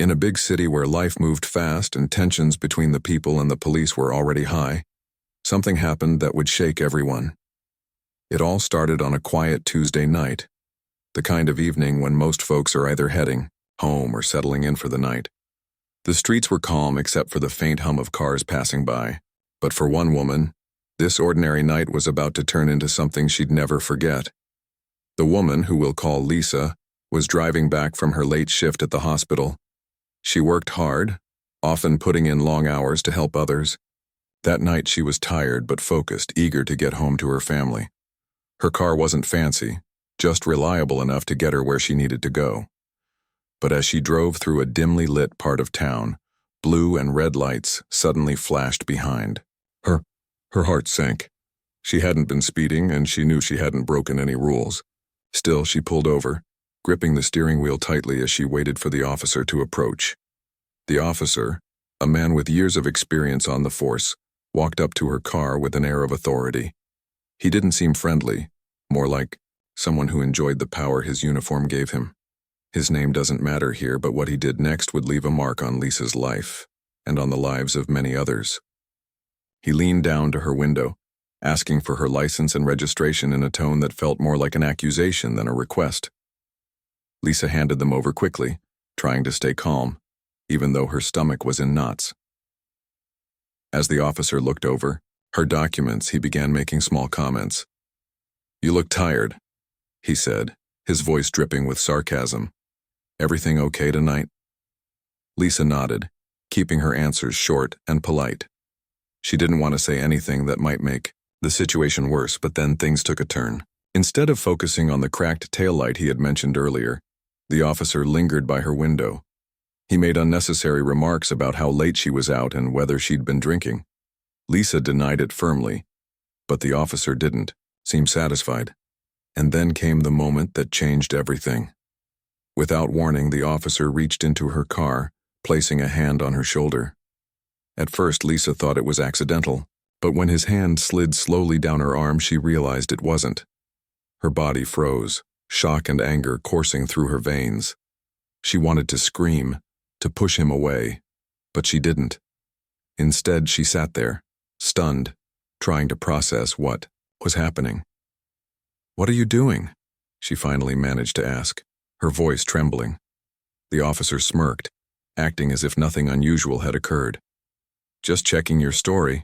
In a big city where life moved fast and tensions between the people and the police were already high, something happened that would shake everyone. It all started on a quiet Tuesday night, the kind of evening when most folks are either heading home or settling in for the night. The streets were calm except for the faint hum of cars passing by, but for one woman, this ordinary night was about to turn into something she'd never forget. The woman, who we'll call Lisa, was driving back from her late shift at the hospital. She worked hard, often putting in long hours to help others. That night she was tired but focused, eager to get home to her family. Her car wasn't fancy, just reliable enough to get her where she needed to go. But as she drove through a dimly lit part of town, blue and red lights suddenly flashed behind. Her heart sank. She hadn't been speeding, and she knew she hadn't broken any rules. Still, she pulled over, gripping the steering wheel tightly as she waited for the officer to approach. The officer, a man with years of experience on the force, walked up to her car with an air of authority. He didn't seem friendly, more like someone who enjoyed the power his uniform gave him. His name doesn't matter here, but what he did next would leave a mark on Lisa's life, and on the lives of many others. He leaned down to her window, asking for her license and registration in a tone that felt more like an accusation than a request. Lisa handed them over quickly, trying to stay calm, even though her stomach was in knots. As the officer looked over her documents, he began making small comments. "You look tired," he said, his voice dripping with sarcasm. "Everything okay tonight?" Lisa nodded, keeping her answers short and polite. She didn't want to say anything that might make the situation worse, but then things took a turn. Instead of focusing on the cracked taillight he had mentioned earlier, the officer lingered by her window. He made unnecessary remarks about how late she was out and whether she'd been drinking. Lisa denied it firmly, but the officer didn't seem satisfied. And then came the moment that changed everything. Without warning, the officer reached into her car, placing a hand on her shoulder. At first, Lisa thought it was accidental, but when his hand slid slowly down her arm, she realized it wasn't. Her body froze, shock and anger coursing through her veins. She wanted to scream, to push him away, but she didn't. Instead, she sat there, stunned, trying to process what was happening. "What are you doing?" she finally managed to ask, her voice trembling. The officer smirked, acting as if nothing unusual had occurred. "Just checking your story,"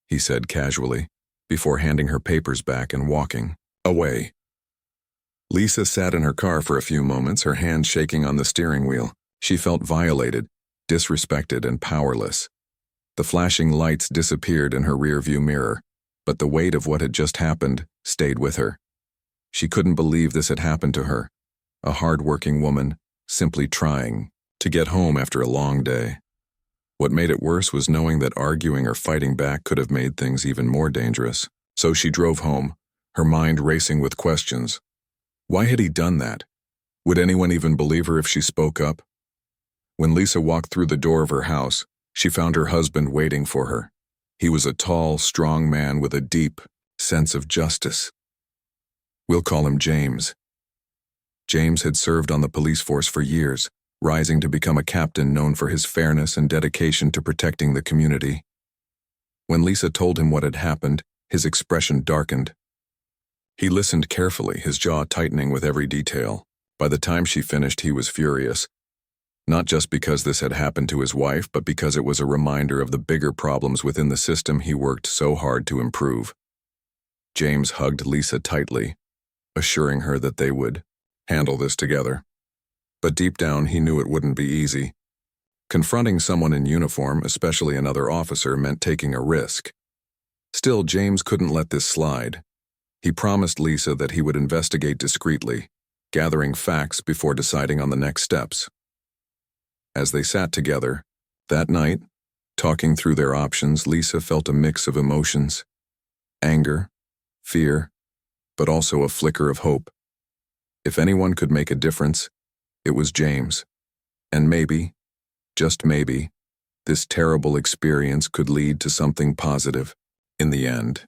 he said casually, before handing her papers back and walking away. Lisa sat in her car for a few moments, her hands shaking on the steering wheel. She felt violated, disrespected, and powerless. The flashing lights disappeared in her rearview mirror, but the weight of what had just happened stayed with her. She couldn't believe this had happened to her, a hard-working woman, simply trying to get home after a long day. What made it worse was knowing that arguing or fighting back could have made things even more dangerous. So she drove home, her mind racing with questions. Why had he done that? Would anyone even believe her if she spoke up? When Lisa walked through the door of her house, she found her husband waiting for her. He was a tall, strong man with a deep sense of justice. We'll call him James. James had served on the police force for years, rising to become a captain known for his fairness and dedication to protecting the community. When Lisa told him what had happened, his expression darkened. He listened carefully, his jaw tightening with every detail. By the time she finished, he was furious. Not just because this had happened to his wife, but because it was a reminder of the bigger problems within the system he worked so hard to improve. James hugged Lisa tightly, assuring her that they would handle this together. But deep down, he knew it wouldn't be easy. Confronting someone in uniform, especially another officer, meant taking a risk. Still, James couldn't let this slide. He promised Lisa that he would investigate discreetly, gathering facts before deciding on the next steps. As they sat together, that night, talking through their options, Lisa felt a mix of emotions. Anger, fear, but also a flicker of hope. If anyone could make a difference, it was James. And maybe, just maybe, this terrible experience could lead to something positive in the end.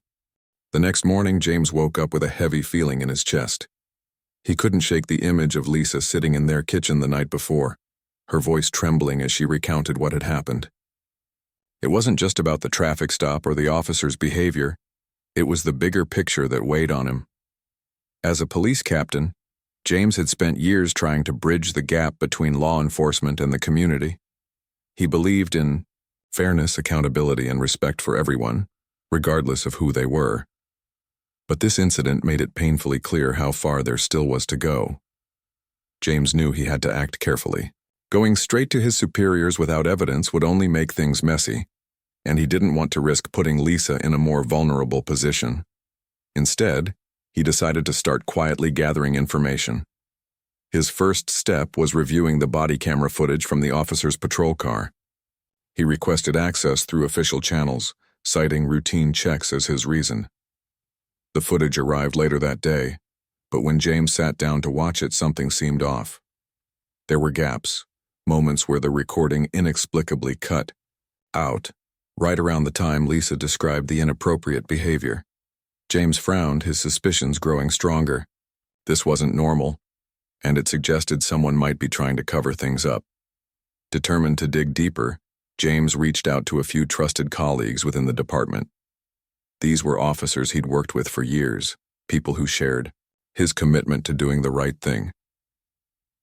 The next morning, James woke up with a heavy feeling in his chest. He couldn't shake the image of Lisa sitting in their kitchen the night before, her voice trembling as she recounted what had happened. It wasn't just about the traffic stop or the officer's behavior, it was the bigger picture that weighed on him. As a police captain, James had spent years trying to bridge the gap between law enforcement and the community. He believed in fairness, accountability, and respect for everyone, regardless of who they were. But this incident made it painfully clear how far there still was to go. James knew he had to act carefully. Going straight to his superiors without evidence would only make things messy, and he didn't want to risk putting Lisa in a more vulnerable position. Instead, he decided to start quietly gathering information. His first step was reviewing the body camera footage from the officer's patrol car. He requested access through official channels, citing routine checks as his reason. The footage arrived later that day, but when James sat down to watch it, something seemed off. There were gaps, moments where the recording inexplicably cut out, right around the time Lisa described the inappropriate behavior. James frowned, his suspicions growing stronger. This wasn't normal, and it suggested someone might be trying to cover things up. Determined to dig deeper, James reached out to a few trusted colleagues within the department. These were officers he'd worked with for years, people who shared his commitment to doing the right thing.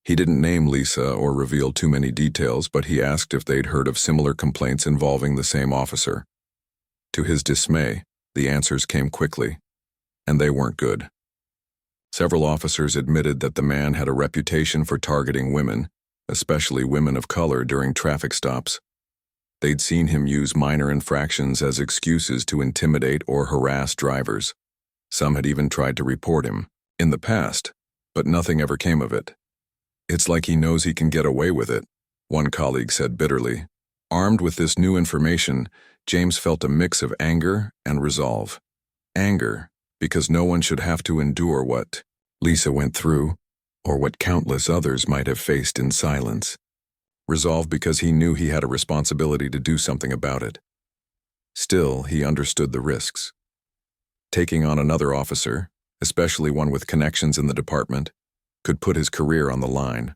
He didn't name Lisa or reveal too many details, but he asked if they'd heard of similar complaints involving the same officer. To his dismay, the answers came quickly, and they weren't good. Several officers admitted that the man had a reputation for targeting women, especially women of color, during traffic stops. They'd seen him use minor infractions as excuses to intimidate or harass drivers. Some had even tried to report him in the past, but nothing ever came of it. "It's like he knows he can get away with it," one colleague said bitterly. Armed with this new information, James felt a mix of anger and resolve. Anger, because no one should have to endure what Lisa went through, or what countless others might have faced in silence. Resolve because he knew he had a responsibility to do something about it. Still, he understood the risks. Taking on another officer, especially one with connections in the department, could put his career on the line.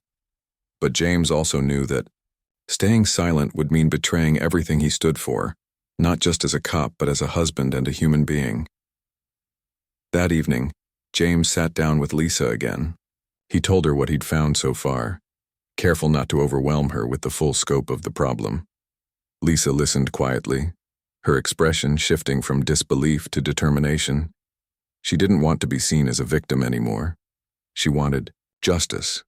But James also knew that staying silent would mean betraying everything he stood for, not just as a cop but as a husband and a human being. That evening, James sat down with Lisa again. He told her what he'd found so far, careful not to overwhelm her with the full scope of the problem. Lisa listened quietly, her expression shifting from disbelief to determination. She didn't want to be seen as a victim anymore. She wanted justice.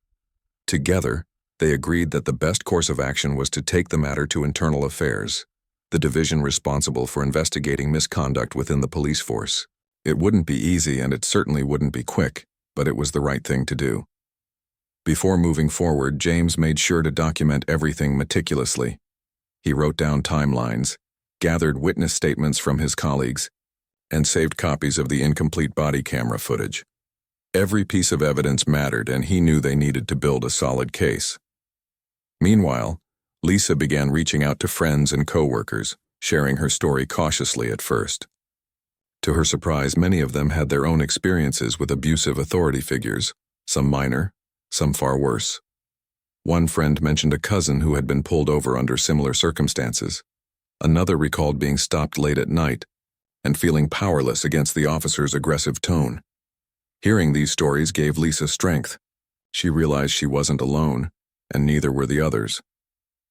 Together, they agreed that the best course of action was to take the matter to Internal Affairs, the division responsible for investigating misconduct within the police force. It wouldn't be easy, and it certainly wouldn't be quick, but it was the right thing to do. Before moving forward, James made sure to document everything meticulously. He wrote down timelines, gathered witness statements from his colleagues, and saved copies of the incomplete body camera footage. Every piece of evidence mattered, and he knew they needed to build a solid case. Meanwhile, Lisa began reaching out to friends and coworkers, sharing her story cautiously at first. To her surprise, many of them had their own experiences with abusive authority figures, some minor, some far worse. One friend mentioned a cousin who had been pulled over under similar circumstances. Another recalled being stopped late at night and feeling powerless against the officer's aggressive tone. Hearing these stories gave Lisa strength. She realized she wasn't alone, and neither were the others.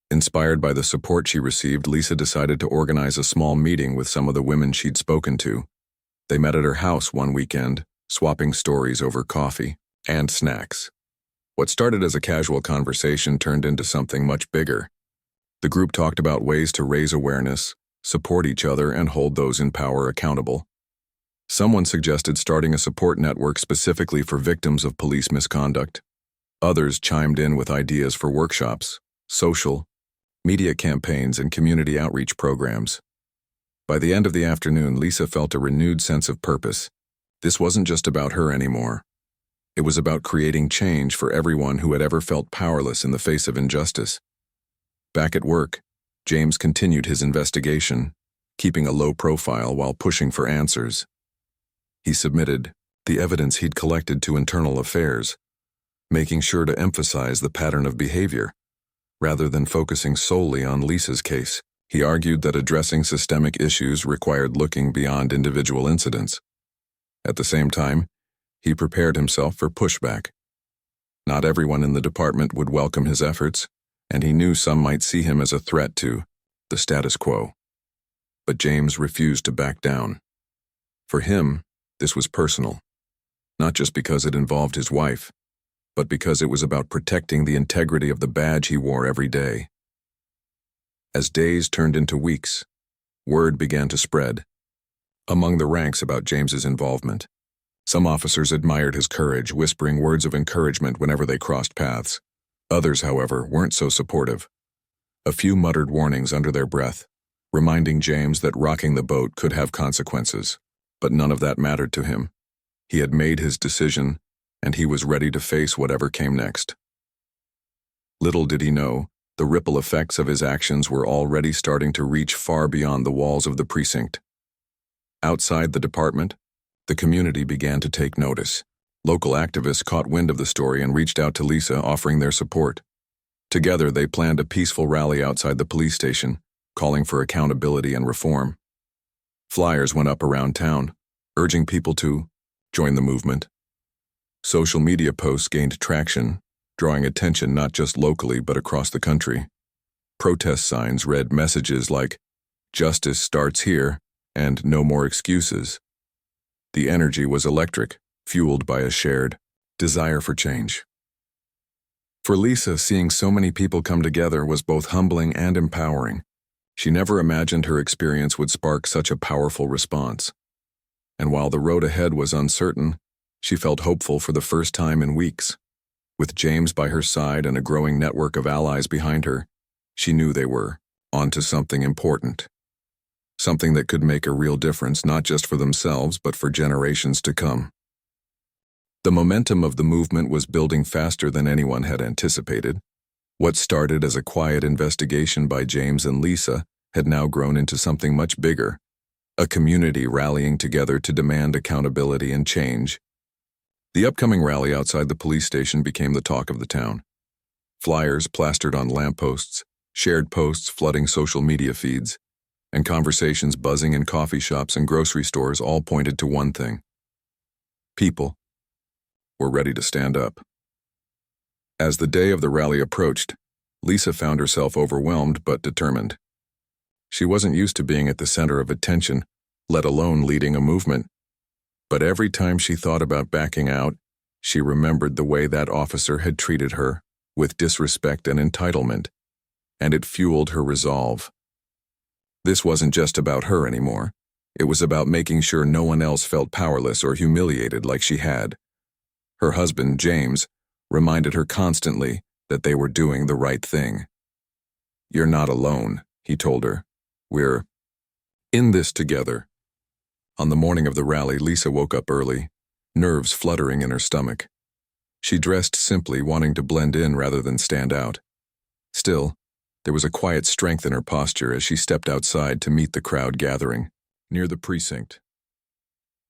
Inspired by the support she received, Lisa decided to organize a small meeting with some of the women she'd spoken to. They met at her house one weekend, swapping stories over coffee and snacks. What started as a casual conversation turned into something much bigger. The group talked about ways to raise awareness, support each other, and hold those in power accountable. Someone suggested starting a support network specifically for victims of police misconduct. Others chimed in with ideas for workshops, social, media campaigns, and community outreach programs. By the end of the afternoon, Lisa felt a renewed sense of purpose. This wasn't just about her anymore. It was about creating change for everyone who had ever felt powerless in the face of injustice. Back at work, James continued his investigation, keeping a low profile while pushing for answers. He submitted the evidence he'd collected to Internal Affairs, making sure to emphasize the pattern of behavior. rather than focusing solely on Lisa's case. He argued that addressing systemic issues required looking beyond individual incidents. At the same time, he prepared himself for pushback. Not everyone in the department would welcome his efforts, and he knew some might see him as a threat to the status quo. But James refused to back down. For him, this was personal, not just because it involved his wife, but because it was about protecting the integrity of the badge he wore every day. As days turned into weeks, word began to spread among the ranks about James's involvement. Some officers admired his courage, whispering words of encouragement whenever they crossed paths. Others, however, weren't so supportive. A few muttered warnings under their breath, reminding James that rocking the boat could have consequences. But none of that mattered to him. He had made his decision, and he was ready to face whatever came next. Little did he know, the ripple effects of his actions were already starting to reach far beyond the walls of the precinct. Outside the department, the community began to take notice. Local activists caught wind of the story and reached out to Lisa, offering their support. Together, they planned a peaceful rally outside the police station, calling for accountability and reform. Flyers went up around town, urging people to join the movement. Social media posts gained traction, drawing attention not just locally but across the country. Protest signs read messages like, "Justice starts here," and "No more excuses." The energy was electric, fueled by a shared desire for change. For Lisa, seeing so many people come together was both humbling and empowering. She never imagined her experience would spark such a powerful response. And while the road ahead was uncertain, she felt hopeful for the first time in weeks. With James by her side and a growing network of allies behind her, she knew they were onto something important. Something that could make a real difference not just for themselves but for generations to come. The momentum of the movement was building faster than anyone had anticipated. What started as a quiet investigation by James and Lisa had now grown into something much bigger, a community rallying together to demand accountability and change. The upcoming rally outside the police station became the talk of the town. Flyers plastered on lampposts, shared posts flooding social media feeds, and conversations buzzing in coffee shops and grocery stores all pointed to one thing. People were ready to stand up. As the day of the rally approached, Lisa found herself overwhelmed but determined. She wasn't used to being at the center of attention, let alone leading a movement. But every time she thought about backing out, she remembered the way that officer had treated her, with disrespect and entitlement, and it fueled her resolve. This wasn't just about her anymore. It was about making sure no one else felt powerless or humiliated like she had. Her husband, James, reminded her constantly that they were doing the right thing. "You're not alone," he told her. "We're in this together." On the morning of the rally, Lisa woke up early, nerves fluttering in her stomach. She dressed simply, wanting to blend in rather than stand out. Still, there was a quiet strength in her posture as she stepped outside to meet the crowd gathering near the precinct.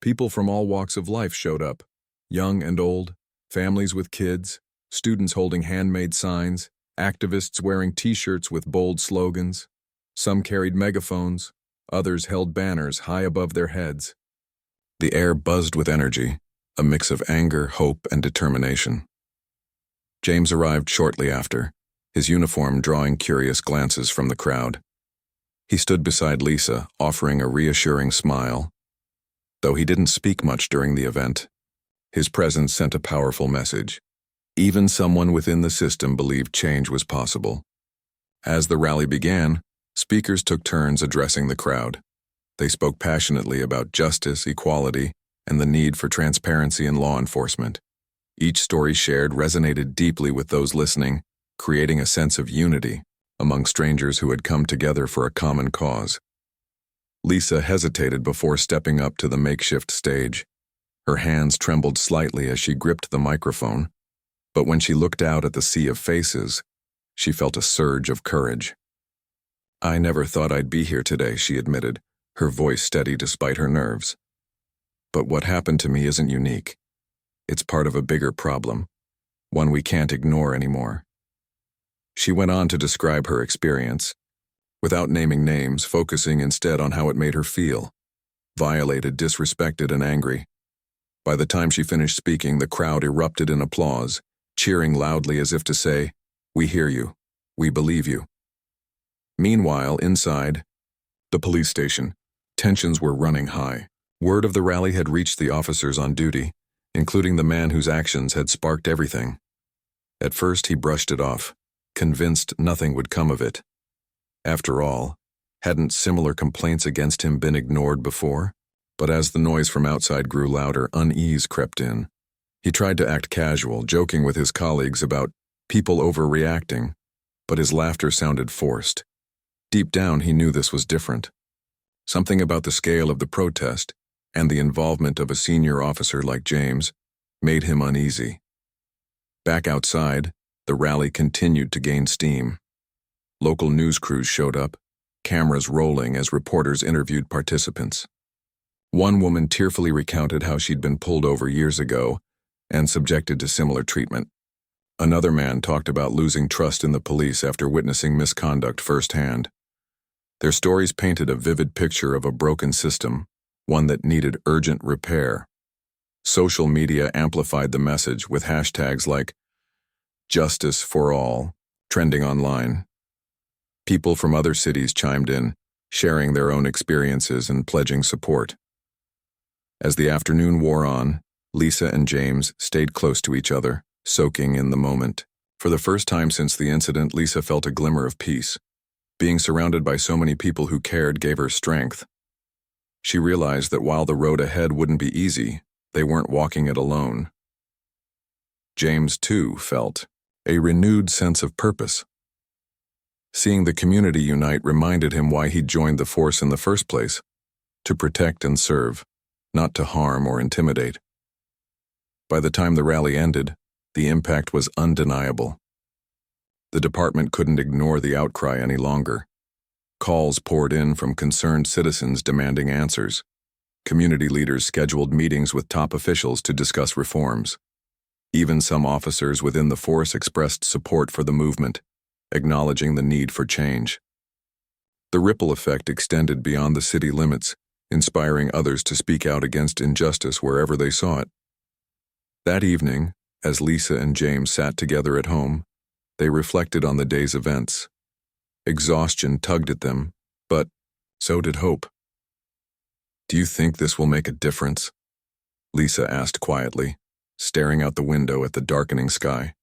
People from all walks of life showed up, young and old, families with kids, students holding handmade signs, activists wearing t-shirts with bold slogans. Some carried megaphones, others held banners high above their heads. The air buzzed with energy, a mix of anger, hope, and determination. James arrived shortly after, his uniform drawing curious glances from the crowd. He stood beside Lisa, offering a reassuring smile. Though he didn't speak much during the event, his presence sent a powerful message. Even someone within the system believed change was possible. As the rally began, speakers took turns addressing the crowd. They spoke passionately about justice, equality, and the need for transparency in law enforcement. Each story shared resonated deeply with those listening, creating a sense of unity among strangers who had come together for a common cause. Lisa hesitated before stepping up to the makeshift stage. Her hands trembled slightly as she gripped the microphone, but when she looked out at the sea of faces, she felt a surge of courage. "I never thought I'd be here today," she admitted, her voice steady despite her nerves. "But what happened to me isn't unique. It's part of a bigger problem, one we can't ignore anymore." She went on to describe her experience, without naming names, focusing instead on how it made her feel. Violated, disrespected, and angry. By the time she finished speaking, the crowd erupted in applause, cheering loudly as if to say, "We hear you. We believe you." Meanwhile, inside the police station, tensions were running high. Word of the rally had reached the officers on duty, including the man whose actions had sparked everything. At first, he brushed it off, convinced nothing would come of it. After all, hadn't similar complaints against him been ignored before? But as the noise from outside grew louder, unease crept in. He tried to act casual, joking with his colleagues about people overreacting, but his laughter sounded forced. Deep down, he knew this was different. Something about the scale of the protest and the involvement of a senior officer like James made him uneasy. Back outside, the rally continued to gain steam. Local news crews showed up, cameras rolling as reporters interviewed participants. One woman tearfully recounted how she'd been pulled over years ago and subjected to similar treatment. Another man talked about losing trust in the police after witnessing misconduct firsthand. Their stories painted a vivid picture of a broken system, one that needed urgent repair. Social media amplified the message with hashtags like "Justice for All" trending online. People from other cities chimed in, sharing their own experiences and pledging support. As the afternoon wore on, Lisa and James stayed close to each other, soaking in the moment. For the first time since the incident, Lisa felt a glimmer of peace. Being surrounded by so many people who cared gave her strength. She realized that while the road ahead wouldn't be easy, they weren't walking it alone. James, too, felt a renewed sense of purpose. Seeing the community unite reminded him why he'd joined the force in the first place: to protect and serve, not to harm or intimidate. By the time the rally ended, the impact was undeniable. The department couldn't ignore the outcry any longer. Calls poured in from concerned citizens demanding answers. Community leaders scheduled meetings with top officials to discuss reforms. Even some officers within the force expressed support for the movement, acknowledging the need for change. The ripple effect extended beyond the city limits, inspiring others to speak out against injustice wherever they saw it. That evening, as Lisa and James sat together at home, they reflected on the day's events. Exhaustion tugged at them, but so did hope. "Do you think this will make a difference?" Lisa asked quietly, staring out the window at the darkening sky.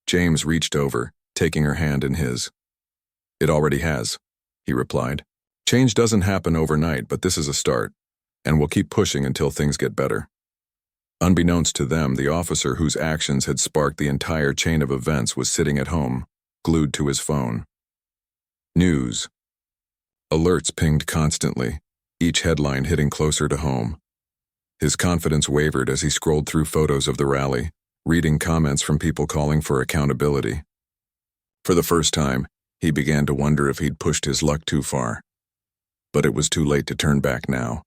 James reached over, taking her hand in his. "It already has," he replied. "Change doesn't happen overnight, but this is a start, and we'll keep pushing until things get better." Unbeknownst to them, the officer whose actions had sparked the entire chain of events was sitting at home, glued to his phone. News. Alerts pinged constantly, each headline hitting closer to home. His confidence wavered as he scrolled through photos of the rally, reading comments from people calling for accountability. For the first time, he began to wonder if he'd pushed his luck too far. But it was too late to turn back now.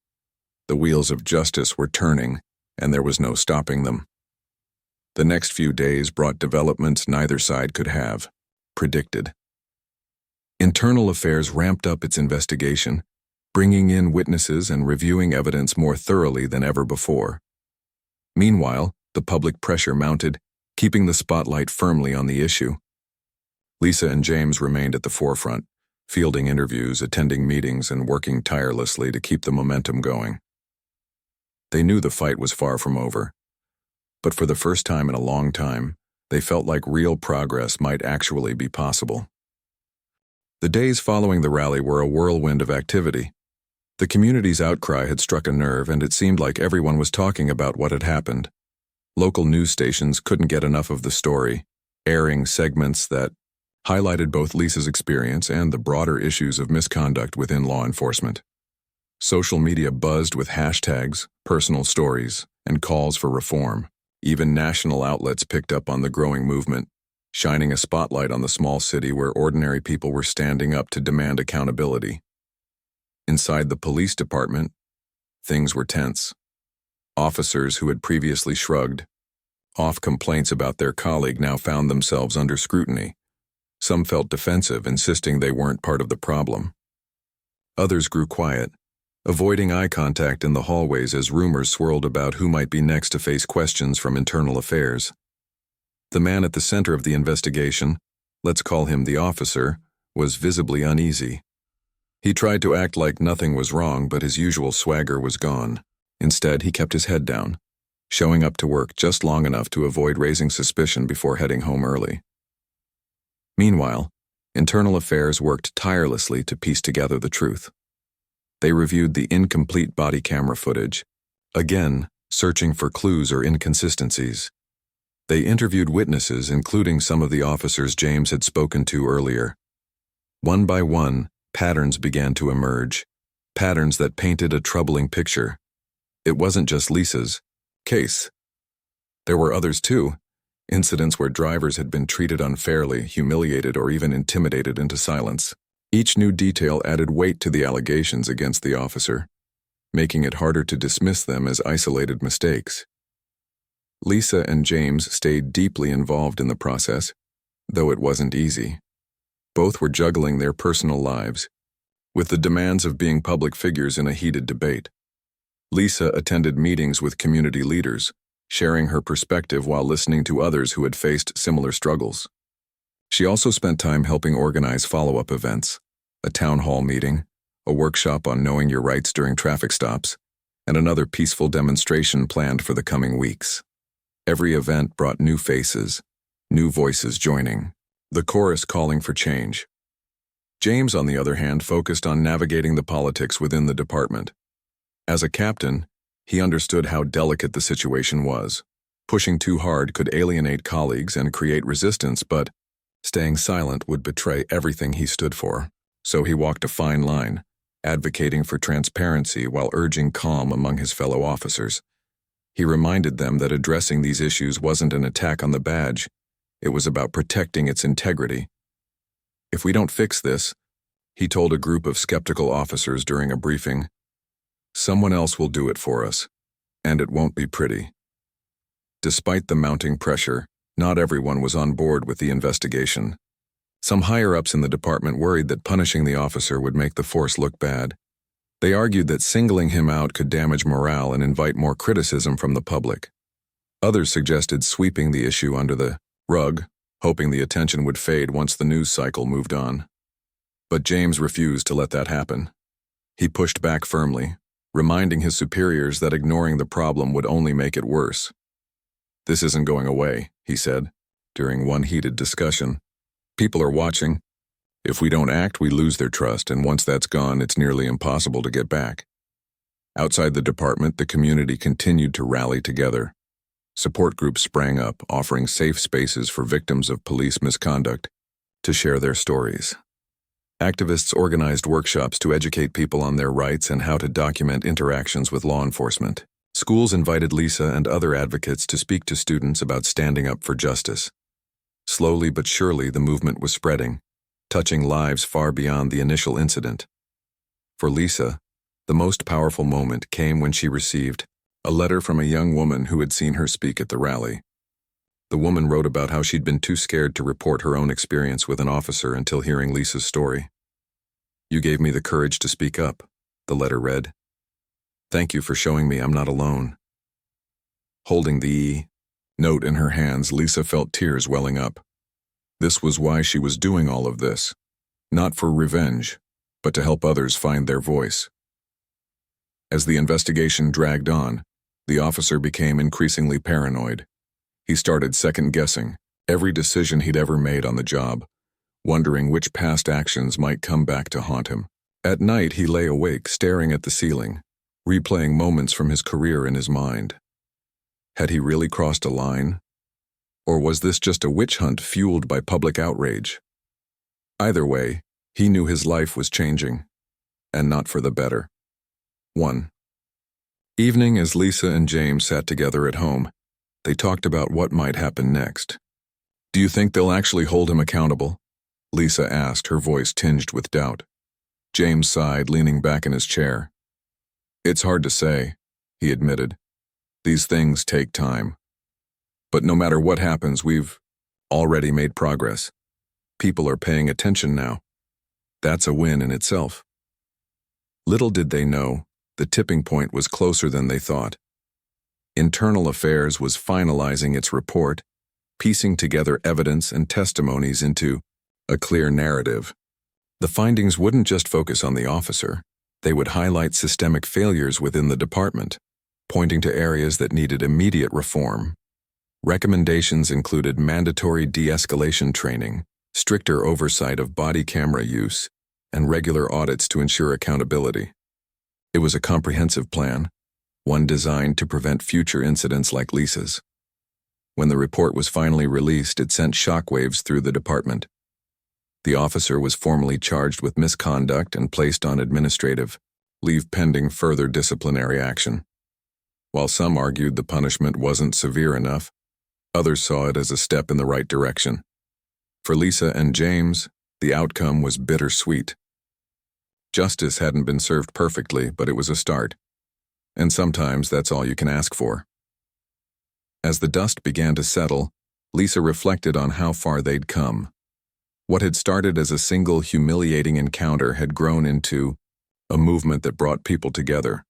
The wheels of justice were turning, and there was no stopping them. The next few days brought developments neither side could have predicted. Internal Affairs ramped up its investigation, bringing in witnesses and reviewing evidence more thoroughly than ever before. Meanwhile, the public pressure mounted, keeping the spotlight firmly on the issue. Lisa and James remained at the forefront, fielding interviews, attending meetings, and working tirelessly to keep the momentum going. They knew the fight was far from over, but for the first time in a long time, they felt like real progress might actually be possible. The days following the rally were a whirlwind of activity. The community's outcry had struck a nerve, and it seemed like everyone was talking about what had happened. Local news stations couldn't get enough of the story, airing segments that highlighted both Lisa's experience and the broader issues of misconduct within law enforcement. Social media buzzed with hashtags, personal stories, and calls for reform. Even national outlets picked up on the growing movement, shining a spotlight on the small city where ordinary people were standing up to demand accountability. Inside the police department, things were tense. Officers who had previously shrugged off complaints about their colleague now found themselves under scrutiny, Some felt defensive, insisting they weren't part of the problem. Others grew quiet, avoiding eye contact in the hallways as rumors swirled about who might be next to face questions from internal affairs. The man at the center of the investigation, let's call him the officer, was visibly uneasy. He tried to act like nothing was wrong, but his usual swagger was gone. Instead, he kept his head down, showing up to work just long enough to avoid raising suspicion before heading home early. Meanwhile, internal affairs worked tirelessly to piece together the truth. They reviewed the incomplete body camera footage, again searching for clues or inconsistencies. They interviewed witnesses, including some of the officers James had spoken to earlier. One by one, patterns began to emerge, patterns that painted a troubling picture. It wasn't just Lisa's case. There were others too, incidents where drivers had been treated unfairly, humiliated, or even intimidated into silence. Each new detail added weight to the allegations against the officer, making it harder to dismiss them as isolated mistakes. Lisa and James stayed deeply involved in the process, though it wasn't easy. Both were juggling their personal lives, with the demands of being public figures in a heated debate. Lisa attended meetings with community leaders, sharing her perspective while listening to others who had faced similar struggles. She also spent time helping organize follow-up events, a town hall meeting, a workshop on knowing your rights during traffic stops, and another peaceful demonstration planned for the coming weeks. Every event brought new faces, new voices joining, the chorus calling for change. James, on the other hand, focused on navigating the politics within the department. As a captain, he understood how delicate the situation was. Pushing too hard could alienate colleagues and create resistance, but staying silent would betray everything he stood for. So he walked a fine line, advocating for transparency while urging calm among his fellow officers. He reminded them that addressing these issues wasn't an attack on the badge. It was about protecting its integrity. If we don't fix this, he told a group of skeptical officers during a briefing, someone else will do it for us, and it won't be pretty. Despite the mounting pressure, not everyone was on board with the investigation. Some higher-ups in the department worried that punishing the officer would make the force look bad. They argued that singling him out could damage morale and invite more criticism from the public. Others suggested sweeping the issue under the rug, hoping the attention would fade once the news cycle moved on. But James refused to let that happen. He pushed back firmly, reminding his superiors that ignoring the problem would only make it worse. "This isn't going away," he said, during one heated discussion. "People are watching. If we don't act, we lose their trust, and once that's gone, it's nearly impossible to get back." Outside the department, the community continued to rally together. Support groups sprang up, offering safe spaces for victims of police misconduct to share their stories. Activists organized workshops to educate people on their rights and how to document interactions with law enforcement. Schools invited Lisa and other advocates to speak to students about standing up for justice. Slowly but surely, the movement was spreading, touching lives far beyond the initial incident. For Lisa, the most powerful moment came when she received a letter from a young woman who had seen her speak at the rally. The woman wrote about how she'd been too scared to report her own experience with an officer until hearing Lisa's story. "You gave me the courage to speak up," the letter read. "Thank you for showing me I'm not alone." Holding the note in her hands, Lisa felt tears welling up. This was why she was doing all of this. Not for revenge, but to help others find their voice. As the investigation dragged on, the officer became increasingly paranoid. He started second-guessing every decision he'd ever made on the job, wondering which past actions might come back to haunt him. At night, he lay awake, staring at the ceiling, replaying moments from his career in his mind. Had he really crossed a line? Or was this just a witch hunt fueled by public outrage? Either way, he knew his life was changing, and not for the better. 1. Evening, as Lisa and James sat together at home, they talked about what might happen next. "Do you think they'll actually hold him accountable?" Lisa asked, her voice tinged with doubt. James sighed, leaning back in his chair. "It's hard to say," he admitted. "These things take time. But no matter what happens, we've already made progress. People are paying attention now. That's a win in itself. Little did they know, the tipping point was closer than they thought. Internal Affairs was finalizing its report, piecing together evidence and testimonies into a clear narrative. The findings wouldn't just focus on the officer. They would highlight systemic failures within the department, pointing to areas that needed immediate reform. Recommendations included mandatory de-escalation training, stricter oversight of body camera use, and regular audits to ensure accountability. It was a comprehensive plan, one designed to prevent future incidents like Lisa's. When the report was finally released, it sent shockwaves through the department. The officer was formally charged with misconduct and placed on administrative leave pending further disciplinary action. While some argued the punishment wasn't severe enough, others saw it as a step in the right direction. For Lisa and James, the outcome was bittersweet. Justice hadn't been served perfectly, but it was a start. And sometimes that's all you can ask for. As the dust began to settle, Lisa reflected on how far they'd come. What had started as a single humiliating encounter had grown into a movement that brought people together.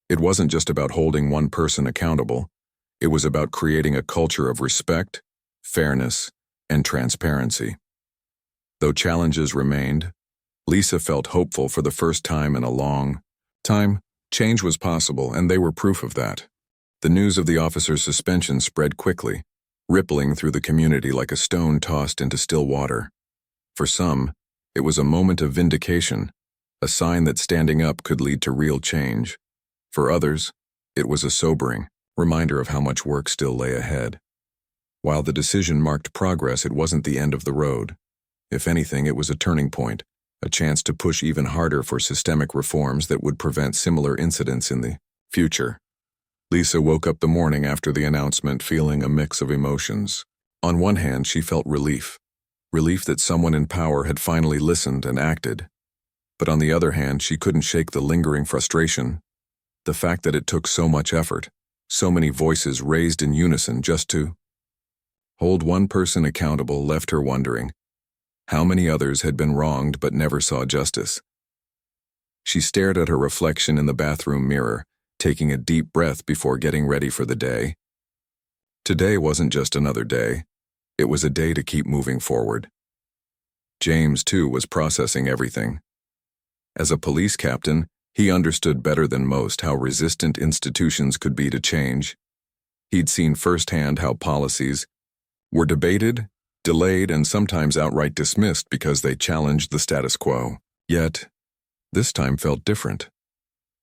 It wasn't just about holding one person accountable. It was about creating a culture of respect, fairness, and transparency. Though challenges remained, Lisa felt hopeful for the first time in a long time. Change was possible, and they were proof of that. The news of the officer's suspension spread quickly, rippling through the community like a stone tossed into still water. For some, it was a moment of vindication, a sign that standing up could lead to real change. For others, it was a sobering reminder of how much work still lay ahead. While the decision marked progress, it wasn't the end of the road. If anything, it was a turning point, a chance to push even harder for systemic reforms that would prevent similar incidents in the future. Lisa woke up the morning after the announcement feeling a mix of emotions. On one hand, she felt relief that someone in power had finally listened and acted. But on the other hand, she couldn't shake the lingering frustration, the fact that it took so much effort, so many voices raised in unison just to hold one person accountable left her wondering how many others had been wronged but never saw justice. She stared at her reflection in the bathroom mirror, taking a deep breath before getting ready for the day. Today wasn't just another day. It was a day to keep moving forward. James, too, was processing everything. As a police captain, he understood better than most how resistant institutions could be to change. He'd seen firsthand how policies were debated, delayed, and sometimes outright dismissed because they challenged the status quo. Yet, this time felt different.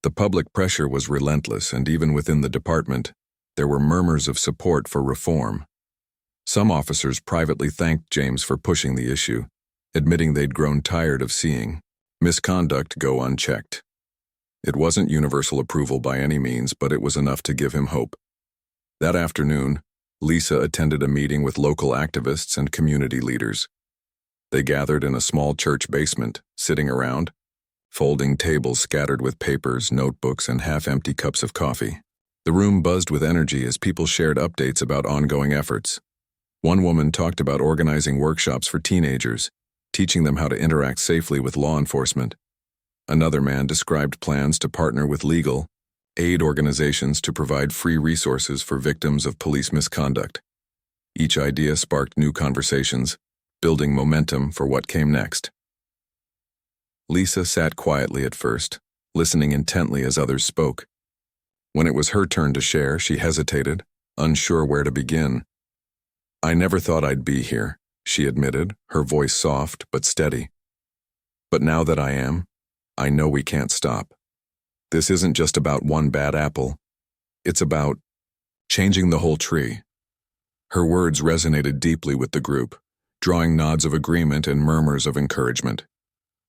The public pressure was relentless, and even within the department, there were murmurs of support for reform. Some officers privately thanked James for pushing the issue, admitting they'd grown tired of seeing misconduct go unchecked. It wasn't universal approval by any means, but it was enough to give him hope. That afternoon, Lisa attended a meeting with local activists and community leaders. They gathered in a small church basement, sitting around, folding tables scattered with papers, notebooks, and half-empty cups of coffee. The room buzzed with energy as people shared updates about ongoing efforts. One woman talked about organizing workshops for teenagers, teaching them how to interact safely with law enforcement. Another man described plans to partner with legal aid organizations to provide free resources for victims of police misconduct. Each idea sparked new conversations, building momentum for what came next. Lisa sat quietly at first, listening intently as others spoke. When it was her turn to share, she hesitated, unsure where to begin. "I never thought I'd be here," she admitted, her voice soft but steady. "But now that I am, I know we can't stop. This isn't just about one bad apple. It's about changing the whole tree." Her words resonated deeply with the group, drawing nods of agreement and murmurs of encouragement.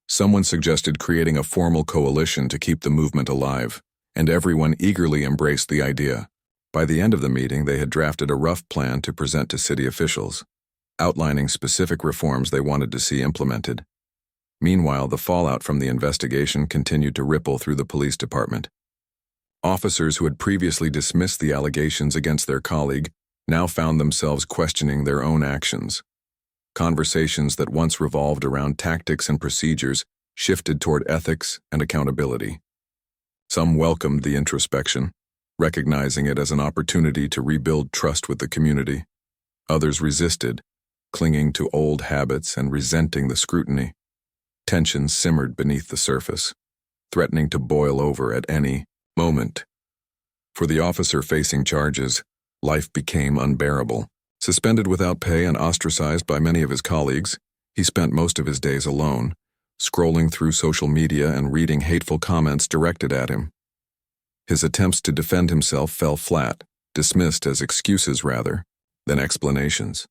Someone suggested creating a formal coalition to keep the movement alive, and everyone eagerly embraced the idea. By the end of the meeting, they had drafted a rough plan to present to city officials, outlining specific reforms they wanted to see implemented. Meanwhile, the fallout from the investigation continued to ripple through the police department. Officers who had previously dismissed the allegations against their colleague now found themselves questioning their own actions. Conversations that once revolved around tactics and procedures shifted toward ethics and accountability. Some welcomed the introspection, recognizing it as an opportunity to rebuild trust with the community. Others resisted, clinging to old habits and resenting the scrutiny. Tensions simmered beneath the surface, threatening to boil over at any moment. For the officer facing charges, life became unbearable. Suspended without pay and ostracized by many of his colleagues, he spent most of his days alone, scrolling through social media and reading hateful comments directed at him. His attempts to defend himself fell flat, dismissed as excuses rather than explanations.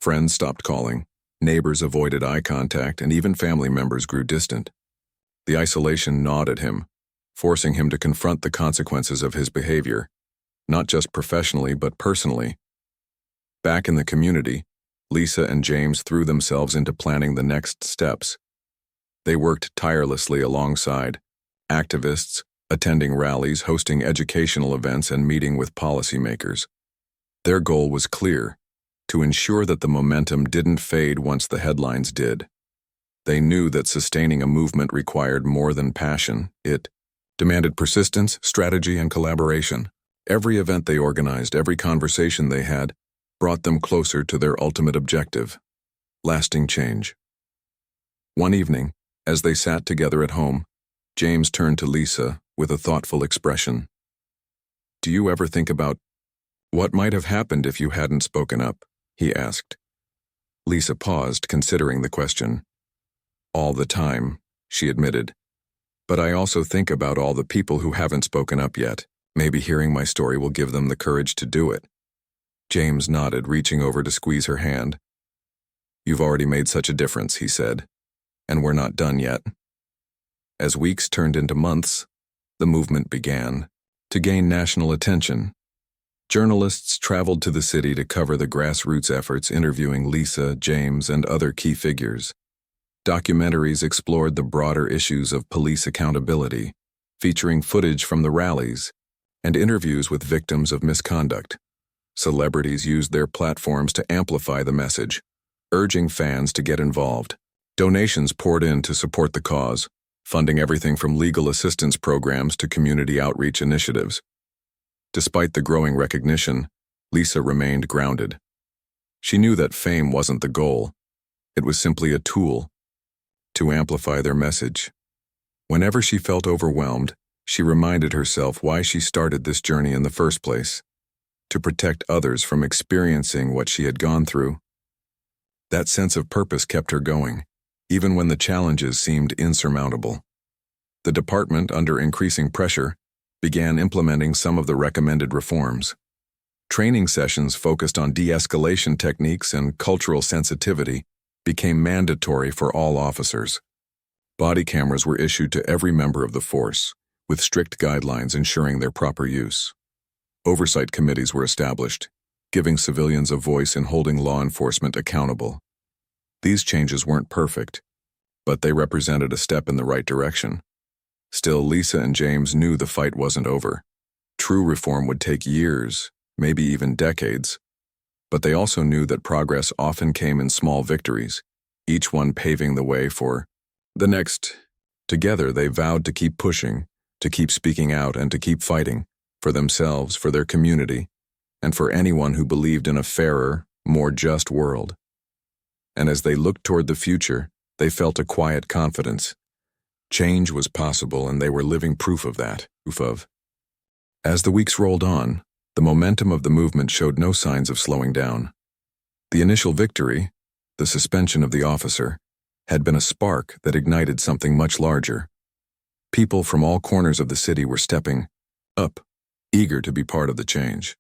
Friends stopped calling, neighbors avoided eye contact, and even family members grew distant. The isolation gnawed at him, forcing him to confront the consequences of his behavior, not just professionally but personally. Back in the community, Lisa and James threw themselves into planning the next steps. They worked tirelessly alongside activists, attending rallies, hosting educational events, and meeting with policymakers. Their goal was clear: to ensure that the momentum didn't fade once the headlines did. They knew that sustaining a movement required more than passion. It demanded persistence, strategy, and collaboration. Every event they organized, every conversation they had, brought them closer to their ultimate objective: lasting change. One evening, as they sat together at home, James turned to Lisa with a thoughtful expression. "Do you ever think about what might have happened if you hadn't spoken up?" he asked. Lisa paused, considering the question. "All the time," she admitted. "But I also think about all the people who haven't spoken up yet. Maybe hearing my story will give them the courage to do it." James nodded, reaching over to squeeze her hand. "You've already made such a difference," he said, "and we're not done yet." As weeks turned into months, the movement began to gain national attention. Journalists traveled to the city to cover the grassroots efforts, interviewing Lisa, James, and other key figures. Documentaries explored the broader issues of police accountability, featuring footage from the rallies and interviews with victims of misconduct. Celebrities used their platforms to amplify the message, urging fans to get involved. Donations poured in to support the cause, funding everything from legal assistance programs to community outreach initiatives. Despite the growing recognition, Lisa remained grounded. She knew that fame wasn't the goal. It was simply a tool to amplify their message. Whenever she felt overwhelmed, she reminded herself why she started this journey in the first place: to protect others from experiencing what she had gone through. That sense of purpose kept her going, even when the challenges seemed insurmountable. The department, under increasing pressure, began implementing some of the recommended reforms. Training sessions focused on de-escalation techniques and cultural sensitivity became mandatory for all officers. Body cameras were issued to every member of the force, with strict guidelines ensuring their proper use. Oversight committees were established, giving civilians a voice in holding law enforcement accountable. These changes weren't perfect, but they represented a step in the right direction. Still, Lisa and James knew the fight wasn't over. True reform would take years, maybe even decades. But they also knew that progress often came in small victories, each one paving the way for the next. Together, they vowed to keep pushing, to keep speaking out, and to keep fighting, for themselves, for their community, and for anyone who believed in a fairer, more just world. And as they looked toward the future, they felt a quiet confidence. Change was possible, and they were living proof of that. As the weeks rolled on, the momentum of the movement showed no signs of slowing down. The initial victory, the suspension of the officer, had been a spark that ignited something much larger. People from all corners of the city were stepping up, eager to be part of the change.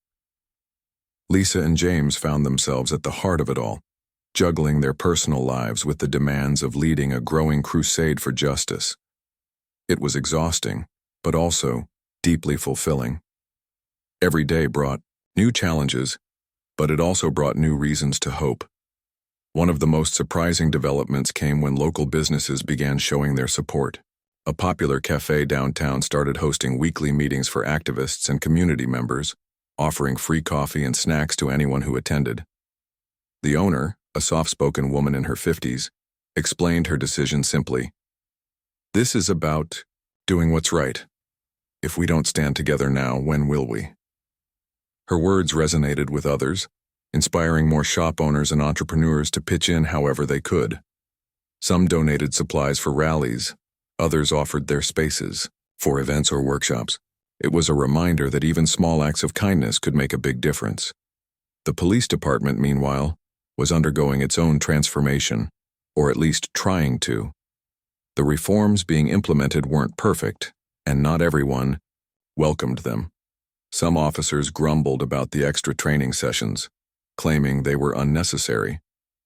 Lisa and James found themselves at the heart of it all, juggling their personal lives with the demands of leading a growing crusade for justice. It was exhausting, but also deeply fulfilling. Every day brought new challenges, but it also brought new reasons to hope. One of the most surprising developments came when local businesses began showing their support. A popular cafe downtown started hosting weekly meetings for activists and community members, offering free coffee and snacks to anyone who attended. The owner, a soft-spoken woman in her 50s, explained her decision simply. This is about doing what's right. If we don't stand together now, when will we? Her words resonated with others, inspiring more shop owners and entrepreneurs to pitch in however they could. Some donated supplies for rallies, others offered their spaces for events or workshops. It was a reminder that even small acts of kindness could make a big difference. The police department, meanwhile, was undergoing its own transformation, or at least trying to. The reforms being implemented weren't perfect, and not everyone welcomed them. Some officers grumbled about the extra training sessions, claiming they were unnecessary.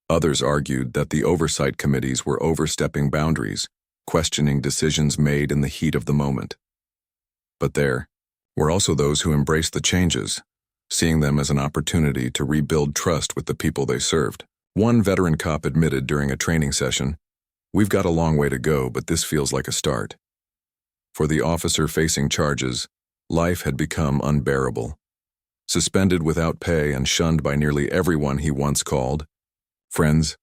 Others argued that the oversight committees were overstepping boundaries, questioning decisions made in the heat of the moment. But there were also those who embraced the changes, seeing them as an opportunity to rebuild trust with the people they served. One veteran cop admitted during a training session, "We've got a long way to go, but this feels like a start." For the officer facing charges, life had become unbearable. Suspended without pay and shunned by nearly everyone he once called friends,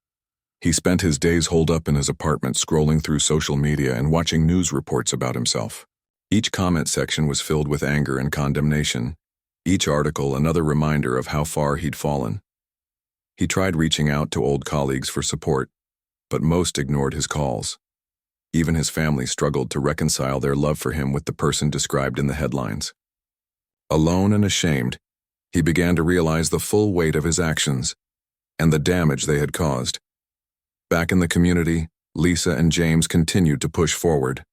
he spent his days holed up in his apartment scrolling through social media and watching news reports about himself. Each comment section was filled with anger and condemnation, each article another reminder of how far he'd fallen. He tried reaching out to old colleagues for support, but most ignored his calls. Even his family struggled to reconcile their love for him with the person described in the headlines. Alone and ashamed, he began to realize the full weight of his actions and the damage they had caused. Back in the community, Lisa and James continued to push forward.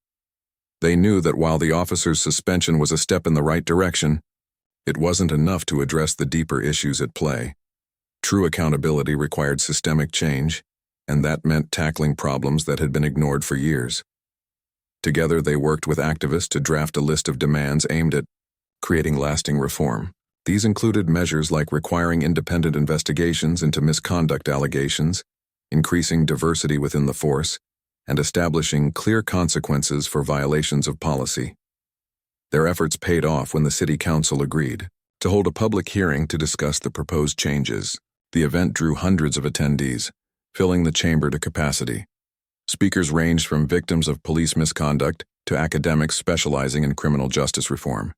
They knew that while the officer's suspension was a step in the right direction, it wasn't enough to address the deeper issues at play. True accountability required systemic change, and that meant tackling problems that had been ignored for years. Together, they worked with activists to draft a list of demands aimed at creating lasting reform. These included measures like requiring independent investigations into misconduct allegations, increasing diversity within the force, and establishing clear consequences for violations of policy. Their efforts paid off when the City Council agreed to hold a public hearing to discuss the proposed changes. The event drew hundreds of attendees, filling the chamber to capacity. Speakers ranged from victims of police misconduct to academics specializing in criminal justice reform.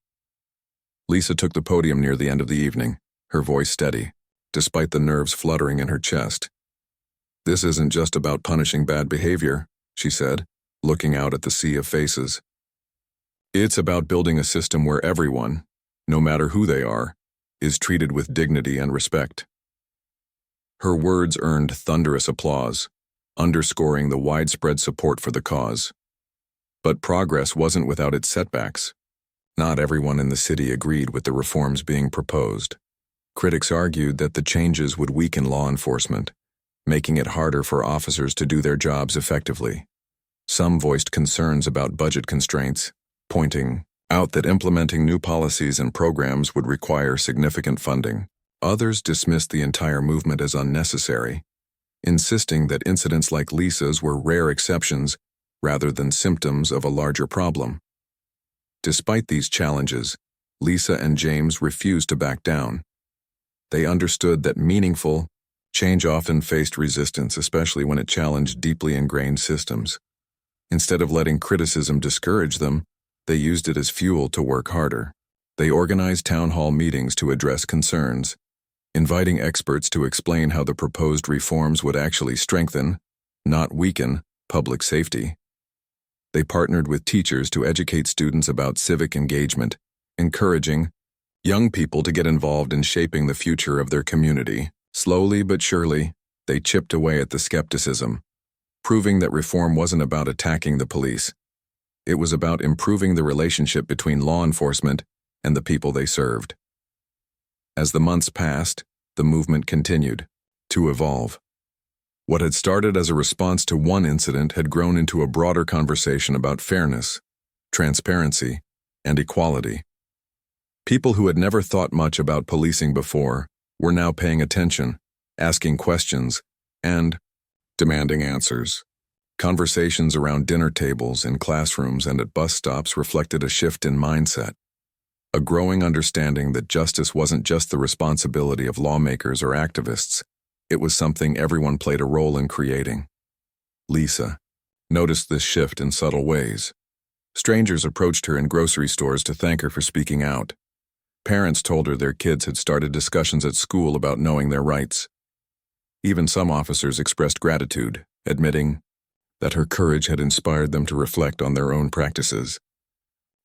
Lisa took the podium near the end of the evening, her voice steady, despite the nerves fluttering in her chest. "This isn't just about punishing bad behavior," she said, looking out at the sea of faces. "It's about building a system where everyone, no matter who they are, is treated with dignity and respect." Her words earned thunderous applause, underscoring the widespread support for the cause. But progress wasn't without its setbacks. Not everyone in the city agreed with the reforms being proposed. Critics argued that the changes would weaken law enforcement, making it harder for officers to do their jobs effectively. Some voiced concerns about budget constraints, pointing out that implementing new policies and programs would require significant funding. Others dismissed the entire movement as unnecessary, insisting that incidents like Lisa's were rare exceptions rather than symptoms of a larger problem. Despite these challenges, Lisa and James refused to back down. They understood that meaningful change often faced resistance, especially when it challenged deeply ingrained systems. Instead of letting criticism discourage them, they used it as fuel to work harder. They organized town hall meetings to address concerns, inviting experts to explain how the proposed reforms would actually strengthen, not weaken, public safety. They partnered with teachers to educate students about civic engagement, encouraging young people to get involved in shaping the future of their community. Slowly but surely, they chipped away at the skepticism, proving that reform wasn't about attacking the police. It was about improving the relationship between law enforcement and the people they served. As the months passed, the movement continued to evolve. What had started as a response to one incident had grown into a broader conversation about fairness, transparency, and equality. People who had never thought much about policing before were now paying attention, asking questions, and demanding answers. Conversations around dinner tables, in classrooms, and at bus stops reflected a shift in mindset. A growing understanding that justice wasn't just the responsibility of lawmakers or activists, It was something everyone played a role in creating. Lisa noticed this shift in subtle ways. Strangers approached her in grocery stores to thank her for speaking out. Parents told her their kids had started discussions at school about knowing their rights. Even some officers expressed gratitude, admitting that her courage had inspired them to reflect on their own practices.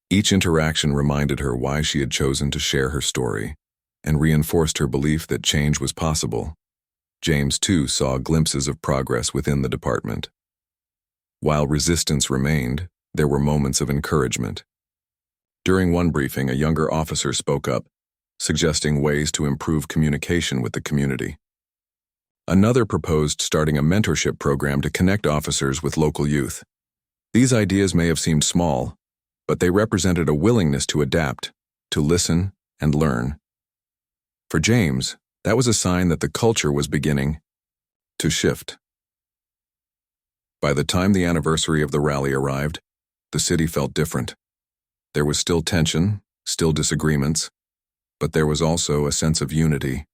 Each interaction reminded her why she had chosen to share her story, and reinforced her belief that change was possible. James, too, saw glimpses of progress within the department. While resistance remained, there were moments of encouragement. During one briefing, a younger officer spoke up, suggesting ways to improve communication with the community. Another proposed starting a mentorship program to connect officers with local youth. These ideas may have seemed small, but they represented a willingness to adapt, to listen, and learn. For James, that was a sign that the culture was beginning to shift. By the time the anniversary of the rally arrived, the city felt different. There was still tension, still disagreements, but there was also a sense of unity,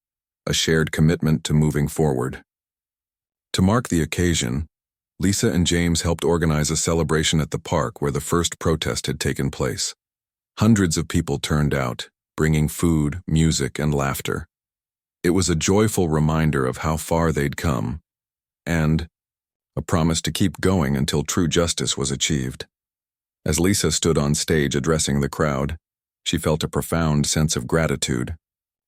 a shared commitment to moving forward. To mark the occasion, Lisa and James helped organize a celebration at the park where the first protest had taken place. Hundreds of people turned out, bringing food, music, and laughter. It was a joyful reminder of how far they'd come, and a promise to keep going until true justice was achieved. As Lisa stood on stage addressing the crowd, she felt a profound sense of gratitude.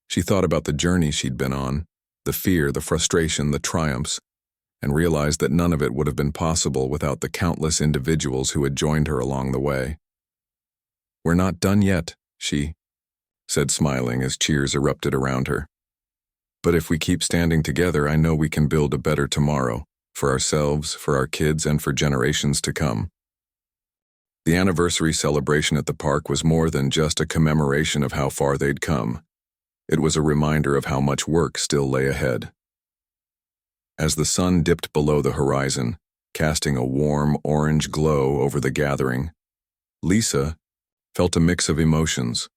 She thought about the journey she'd been on, the fear, the frustration, the triumphs, and realized that none of it would have been possible without the countless individuals who had joined her along the way. "We're not done yet," she said, smiling as cheers erupted around her. "But if we keep standing together, I know we can build a better tomorrow, for ourselves, for our kids, and for generations to come." The anniversary celebration at the park was more than just a commemoration of how far they'd come. It was a reminder of how much work still lay ahead. As the sun dipped below the horizon, casting a warm orange glow over the gathering, Lisa felt a mix of emotions: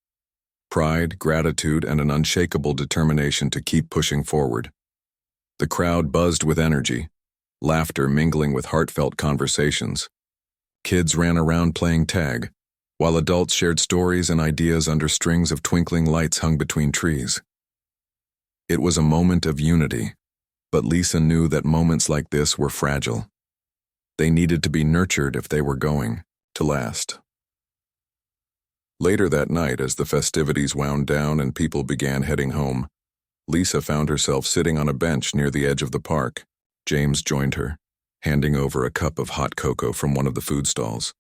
pride, gratitude, and an unshakable determination to keep pushing forward. The crowd buzzed with energy, laughter mingling with heartfelt conversations. Kids ran around playing tag, while adults shared stories and ideas under strings of twinkling lights hung between trees. It was a moment of unity, but Lisa knew that moments like this were fragile. They needed to be nurtured if they were going to last. Later that night, as the festivities wound down and people began heading home, Lisa found herself sitting on a bench near the edge of the park. James joined her, handing over a cup of hot cocoa from one of the food stalls.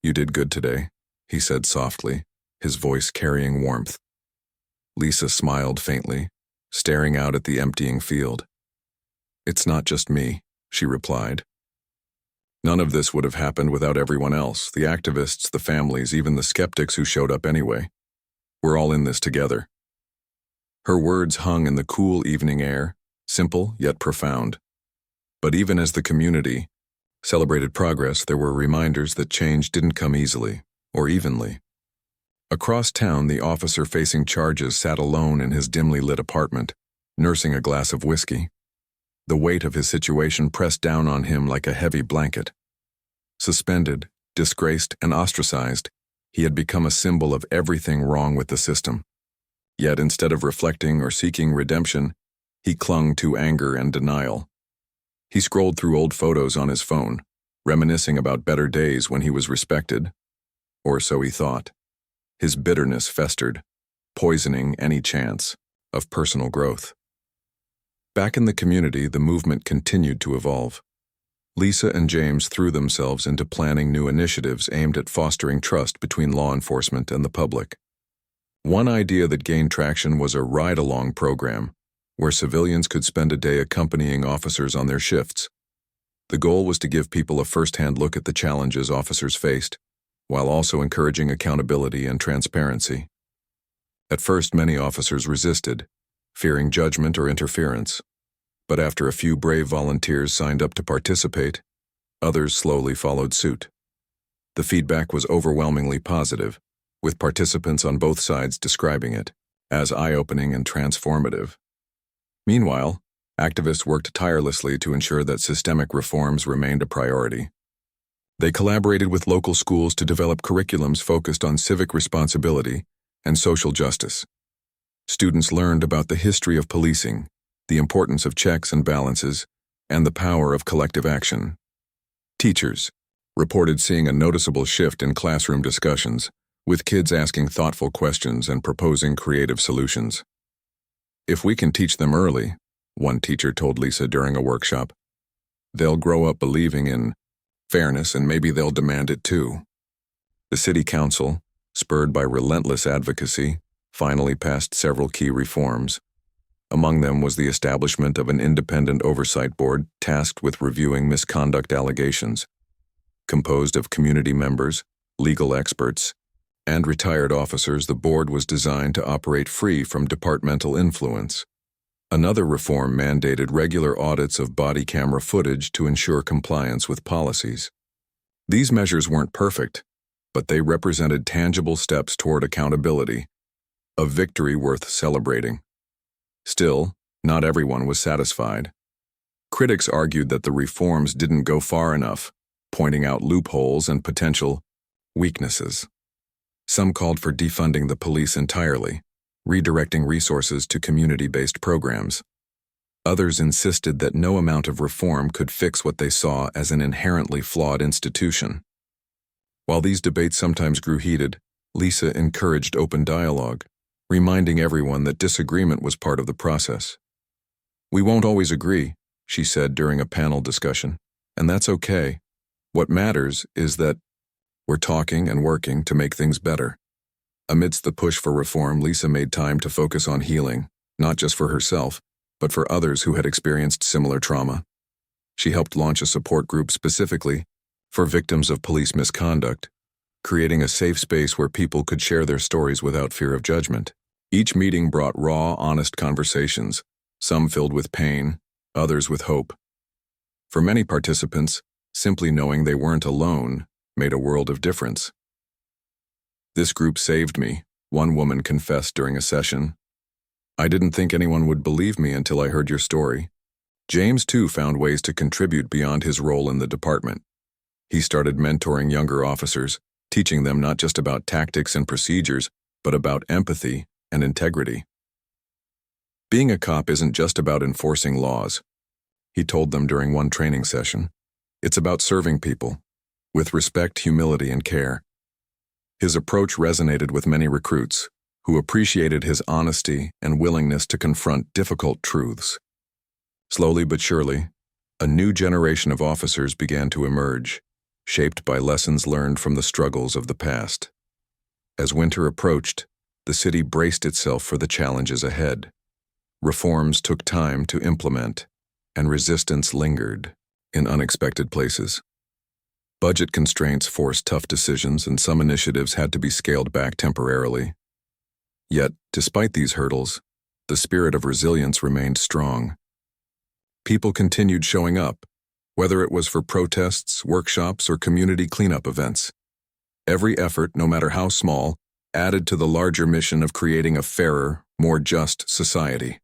"You did good today," he said softly, his voice carrying warmth. Lisa smiled faintly, staring out at the emptying field. "It's not just me," she replied. "None of this would have happened without everyone else, the activists, the families, even the skeptics who showed up anyway. We're all in this together." Her words hung in the cool evening air, simple yet profound. But even as the community celebrated progress, there were reminders that change didn't come easily or evenly. Across town, the officer facing charges sat alone in his dimly lit apartment, nursing a glass of whiskey. The weight of his situation pressed down on him like a heavy blanket. Suspended, disgraced, and ostracized, he had become a symbol of everything wrong with the system. Yet instead of reflecting or seeking redemption, he clung to anger and denial. He scrolled through old photos on his phone, reminiscing about better days when he was respected. Or so he thought. His bitterness festered, poisoning any chance of personal growth. Back in the community, the movement continued to evolve. Lisa and James threw themselves into planning new initiatives aimed at fostering trust between law enforcement and the public. One idea that gained traction was a ride-along program, where civilians could spend a day accompanying officers on their shifts. The goal was to give people a first-hand look at the challenges officers faced, while also encouraging accountability and transparency. At first, many officers resisted, fearing judgment or interference. But after a few brave volunteers signed up to participate, others slowly followed suit. The feedback was overwhelmingly positive, with participants on both sides describing it as eye-opening and transformative. Meanwhile, Activists worked tirelessly to ensure that systemic reforms remained a priority. They collaborated with local schools to develop curriculums focused on civic responsibility and social justice. Students learned about the history of policing, the importance of checks and balances, and the power of collective action. Teachers reported seeing a noticeable shift in classroom discussions, with kids asking thoughtful questions and proposing creative solutions. "If we can teach them early," one teacher told Lisa during a workshop, "they'll grow up believing in fairness and maybe they'll demand it too." The city council, spurred by relentless advocacy, finally passed several key reforms. Among them was the establishment of an independent oversight board tasked with reviewing misconduct allegations. Composed of community members, legal experts, and retired officers, the board was designed to operate free from departmental influence. Another reform mandated regular audits of body camera footage to ensure compliance with policies. These measures weren't perfect, but they represented tangible steps toward accountability, a victory worth celebrating. Still, not everyone was satisfied. Critics argued that the reforms didn't go far enough, pointing out loopholes and potential weaknesses. Some called for defunding the police entirely, redirecting resources to community-based programs. Others insisted that no amount of reform could fix what they saw as an inherently flawed institution. While these debates sometimes grew heated, Lisa encouraged open dialogue, reminding everyone that disagreement was part of the process. "We won't always agree," she said during a panel discussion, "and that's okay. What matters is that we're talking and working to make things better." Amidst the push for reform, Lisa made time to focus on healing, not just for herself, but for others who had experienced similar trauma. She helped launch a support group specifically for victims of police misconduct, creating a safe space where people could share their stories without fear of judgment. Each meeting brought raw, honest conversations, some filled with pain, others with hope. For many participants, simply knowing they weren't alone made a world of difference. "This group saved me," one woman confessed during a session. "I didn't think anyone would believe me until I heard your story." James, too, found ways to contribute beyond his role in the department. He started mentoring younger officers, teaching them not just about tactics and procedures, but about empathy and integrity. "Being a cop isn't just about enforcing laws," he told them during one training session. "It's about serving people, with respect, humility, and care." His approach resonated with many recruits, who appreciated his honesty and willingness to confront difficult truths. Slowly but surely, a new generation of officers began to emerge, shaped by lessons learned from the struggles of the past. As winter approached, the city braced itself for the challenges ahead. Reforms took time to implement, and resistance lingered in unexpected places. Budget constraints forced tough decisions, and some initiatives had to be scaled back temporarily. Yet, despite these hurdles, the spirit of resilience remained strong. People continued showing up, whether it was for protests, workshops, or community cleanup events. Every effort, no matter how small, added to the larger mission of creating a fairer, more just society.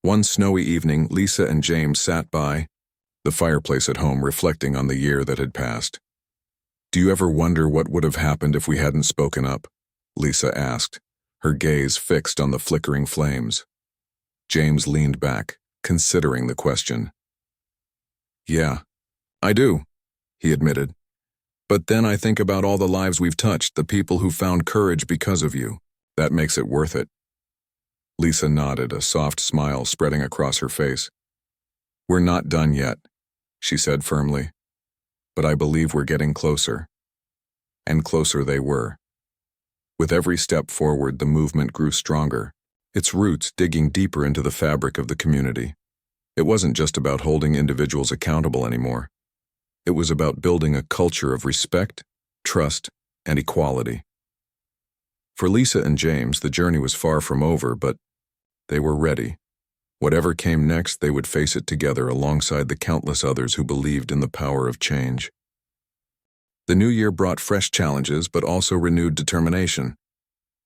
One snowy evening, Lisa and James sat by the fireplace at home, reflecting on the year that had passed. "Do you ever wonder what would have happened if we hadn't spoken up?" Lisa asked, her gaze fixed on the flickering flames. James leaned back, considering the question. "Yeah, I do," he admitted. "But then I think about all the lives we've touched, the people who found courage because of you. That makes it worth it." Lisa nodded, a soft smile spreading across her face. "We're not done yet," she said firmly. "But I believe we're getting closer." And closer they were. With every step forward, the movement grew stronger, its roots digging deeper into the fabric of the community. It wasn't just about holding individuals accountable anymore. It was about building a culture of respect, trust, and equality. For Lisa and James, the journey was far from over, but they were ready. Whatever came next, they would face it together alongside the countless others who believed in the power of change. The new year brought fresh challenges, but also renewed determination.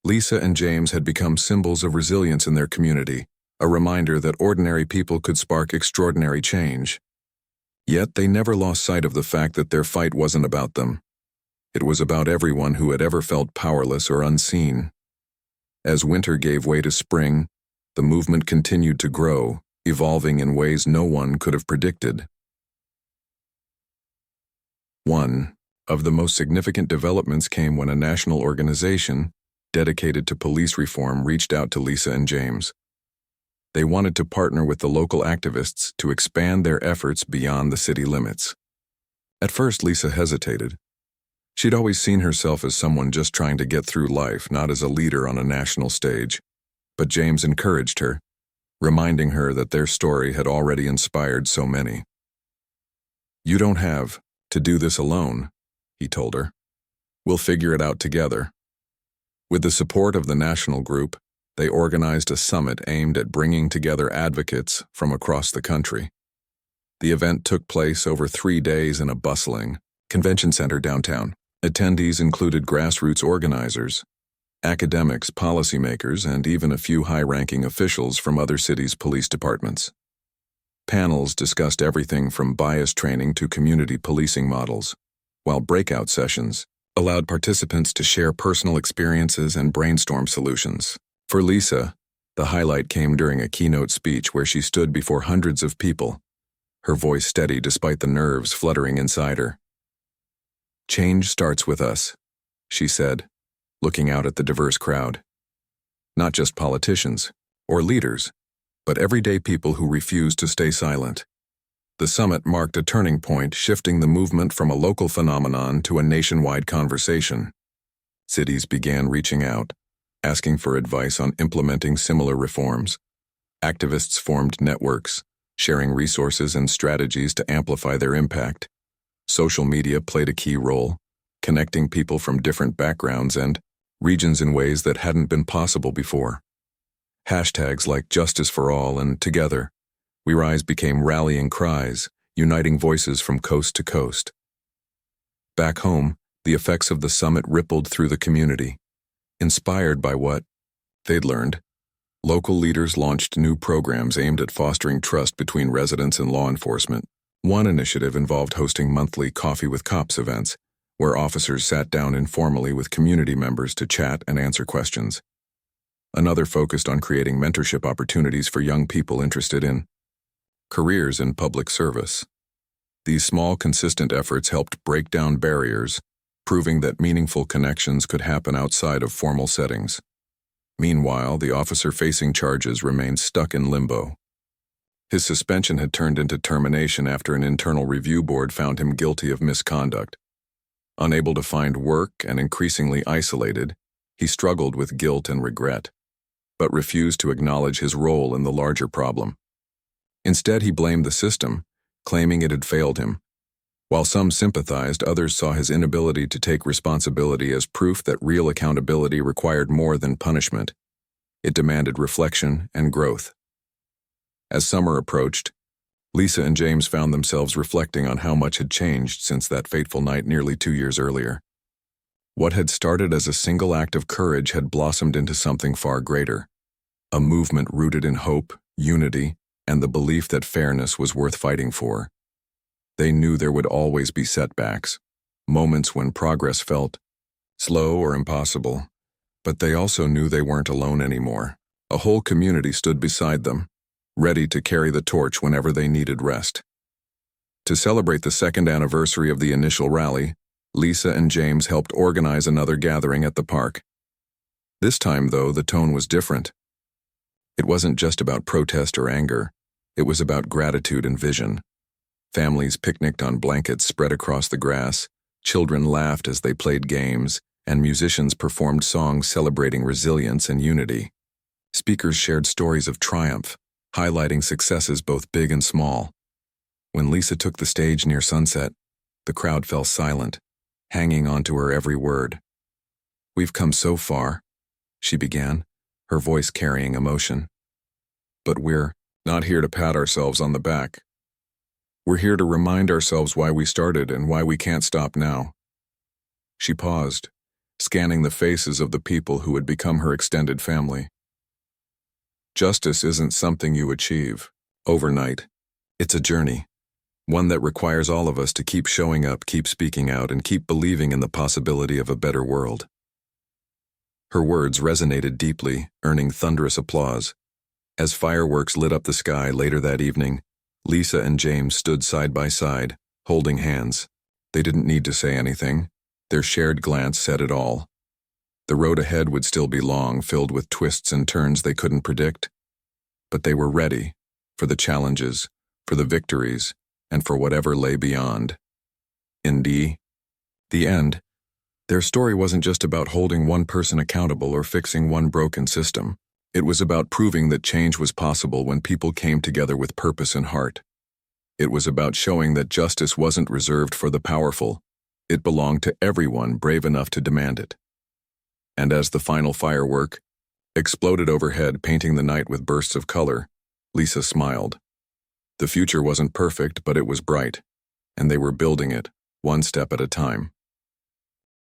Lisa and James had become symbols of resilience in their community, a reminder that ordinary people could spark extraordinary change. Yet they never lost sight of the fact that their fight wasn't about them. It was about everyone who had ever felt powerless or unseen. As winter gave way to spring, the movement continued to grow, evolving in ways no one could have predicted. One of the most significant developments came when a national organization dedicated to police reform reached out to Lisa and James. They wanted to partner with the local activists to expand their efforts beyond the city limits. At first, Lisa hesitated. She'd always seen herself as someone just trying to get through life, not as a leader on a national stage. But James encouraged her, reminding her that their story had already inspired so many. "You don't have to do this alone," he told her. "We'll figure it out together." With the support of the national group, they organized a summit aimed at bringing together advocates from across the country. The event took place over 3 days in a bustling convention center downtown. Attendees included grassroots organizers, academics, policymakers, and even a few high-ranking officials from other cities' police departments. Panels discussed everything from bias training to community policing models, while breakout sessions allowed participants to share personal experiences and brainstorm solutions. For Lisa, the highlight came during a keynote speech where she stood before hundreds of people, her voice steady despite the nerves fluttering inside her. "Change starts with us," she said, looking out at the diverse crowd. "Not just politicians or leaders, but everyday people who refuse to stay silent." The summit marked a turning point, shifting the movement from a local phenomenon to a nationwide conversation. Cities began reaching out, asking for advice on implementing similar reforms. Activists formed networks, sharing resources and strategies to amplify their impact. Social media played a key role, connecting people from different backgrounds and regions in ways that hadn't been possible before. Hashtags like Justice for All and Together We Rise became rallying cries, uniting voices from coast to coast. Back home, the effects of the summit rippled through the community. Inspired by what they'd learned, local leaders launched new programs aimed at fostering trust between residents and law enforcement. One initiative involved hosting monthly Coffee with Cops events, where officers sat down informally with community members to chat and answer questions. Another focused on creating mentorship opportunities for young people interested in careers in public service. These small, consistent efforts helped break down barriers, proving that meaningful connections could happen outside of formal settings. Meanwhile, the officer facing charges remained stuck in limbo. His suspension had turned into termination after an internal review board found him guilty of misconduct. Unable to find work and increasingly isolated, he struggled with guilt and regret, but refused to acknowledge his role in the larger problem. Instead, he blamed the system, claiming it had failed him. While some sympathized, others saw his inability to take responsibility as proof that real accountability required more than punishment. It demanded reflection and growth. As summer approached, Lisa and James found themselves reflecting on how much had changed since that fateful night nearly 2 years earlier. What had started as a single act of courage had blossomed into something far greater, a movement rooted in hope, unity, and the belief that fairness was worth fighting for. They knew there would always be setbacks, moments when progress felt slow or impossible, but they also knew they weren't alone anymore. A whole community stood beside them, ready to carry the torch whenever they needed rest. To celebrate the second anniversary of the initial rally, Lisa and James helped organize another gathering at the park. This time, though, the tone was different. It wasn't just about protest or anger. It was about gratitude and vision. Families picnicked on blankets spread across the grass, children laughed as they played games, and musicians performed songs celebrating resilience and unity. Speakers shared stories of triumph, highlighting successes both big and small. When Lisa took the stage near sunset, the crowd fell silent, hanging onto her every word. "We've come so far," she began, her voice carrying emotion. "But we're not here to pat ourselves on the back. We're here to remind ourselves why we started and why we can't stop now." She paused, scanning the faces of the people who had become her extended family. Justice isn't something you achieve overnight. It's a journey, one that requires all of us to keep showing up, keep speaking out, and keep believing in the possibility of a better world. Her words resonated deeply, earning thunderous applause. As fireworks lit up the sky later that evening, Lisa and James stood side by side, holding hands. They didn't need to say anything. Their shared glance said it all. The road ahead would still be long, filled with twists and turns they couldn't predict. But they were ready for the challenges, for the victories, and for whatever lay beyond. In the end, their story wasn't just about holding one person accountable or fixing one broken system. It was about proving that change was possible when people came together with purpose and heart. It was about showing that justice wasn't reserved for the powerful. It belonged to everyone brave enough to demand it. And as the final firework exploded overhead, painting the night with bursts of color, Lisa smiled. The future wasn't perfect, but it was bright, and they were building it, one step at a time.